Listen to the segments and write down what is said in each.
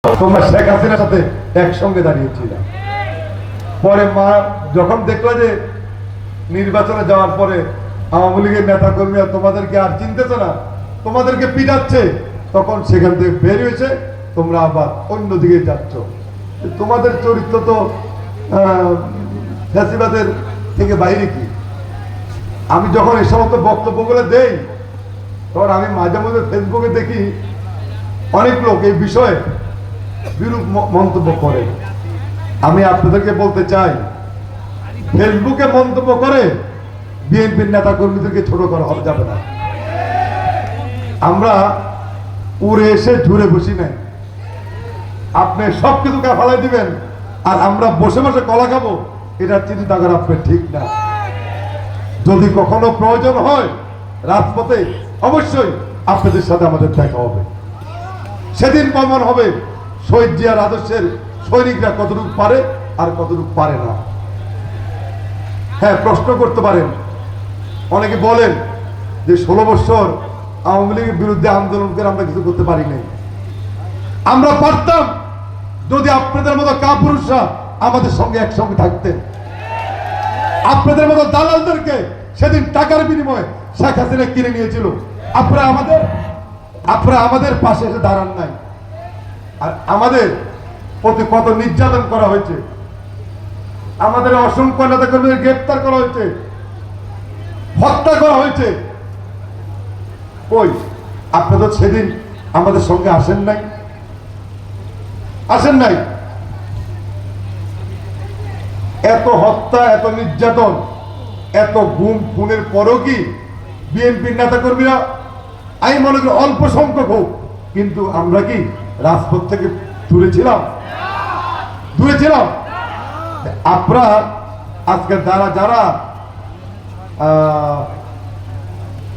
তোমরা শেখ হাসিনার সাথে একসঙ্গে দাঁড়িয়েছিল। পরে মা যখন দেখলা যে নির্বাচনে যাওয়ার পরে আওয়ামী লীগের নেতা কর্মীরা তোমাদেরকে আর চিনতেছে না, তোমাদেরকে পিটাচ্ছে, তখন সেখান থেকে বের হয়েছে, তোমরা আবার অন্যদিকে যাচ্ছ। তোমাদের চরিত্র তো ফ্যাসিবাদের থেকে বাইরে। কি আমি যখন এই সমস্ত বক্তব্যগুলো দেই, তখন আমি মাঝে মাঝে ফেসবুকে দেখি অনেক লোক এই বিষয়ে বিরূপ মন্তব্য করে। আমি আপনাদেরকে বলতে চাই, ফেসবুকে মন্তব্য করে বিএনপির নেতা কর্মীদেরকে ছোট করা যাবে না। আমরা উড়ে এসে ঝুড়ে বসি নাই। আপনি সবকিছু ফালাই দিবেন আর আমরা বসে বসে কলা খাবো, এটা চিন্তা করা আপনার ঠিক না। যদি কখনো প্রয়োজন হয় রাজপথে, অবশ্যই আপনাদের সাথে আমাদের দেখা হবে। সেদিন প্রমাণ হবে শহীদ জিয়ার আদর্শের সৈনিকরা কতটুকু পারে আর কতটুকু পারে না। হ্যাঁ, প্রশ্ন করতে পারেন, অনেকে বলেন যে 16 বছর আওয়ামী লীগের বিরুদ্ধে আন্দোলন করে আমরা কিছু করতে পারি নাই। আমরা পারতাম যদি আপনাদের মতো কাপুরুষরা আমাদের সঙ্গে একসঙ্গে থাকতেন। আপনাদের মতো দালালদেরকে সেদিন টাকার বিনিময়ে শেখ হাসিনা কিনে নিয়েছিল। আপনারা আমাদের পাশে এসে দাঁড়ান নাই। আর আমাদের প্রতি কত নির্যাতন করা হয়েছে, আমাদের অসংখ্য নেতা কর্মীদের গ্রেপ্তার করা হয়েছে, হত্যা করা হয়েছে। কই আপনাদের সেদিন আমাদের সঙ্গে আসেন নাই? এত হত্যা, এত নির্যাতন, এত গুম খুনের পরও কি বিএনপির নেতা কর্মীরা, আমি মনে করি অল্প সংখ্যক হোক, কিন্তু আমরা কি রাজপথ থেকে দূরে ছিলাম? আপনারা আজকে যারা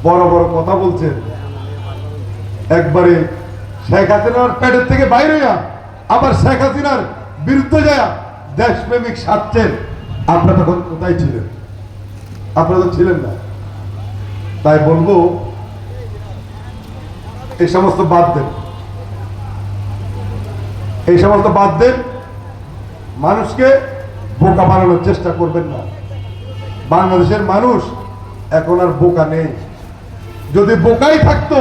বড় বড় কথা বলছেন, একবারে শেখ হাসিনার পেটের থেকে বাইরে হইয়া আবার শেখ হাসিনার বিরুদ্ধে যায় দেশপ্রেমিক সাজছেন, আপনারা তখন কোথায় ছিলেন? আপনারা তো ছিলেন না। তাই বলবো, এই সমস্ত বাদ দেন, মানুষকে বোকা বানানোর চেষ্টা করবেন না। বাংলাদেশের মানুষ এখন আর বোকা নেই। যদি বোকাই থাকতো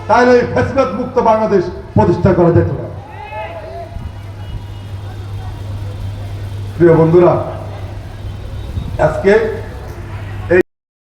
তাহলে এই ফ্যাসিবাদ মুক্ত বাংলাদেশ প্রতিষ্ঠা করা যেত না। প্রিয় বন্ধুরা, আজকে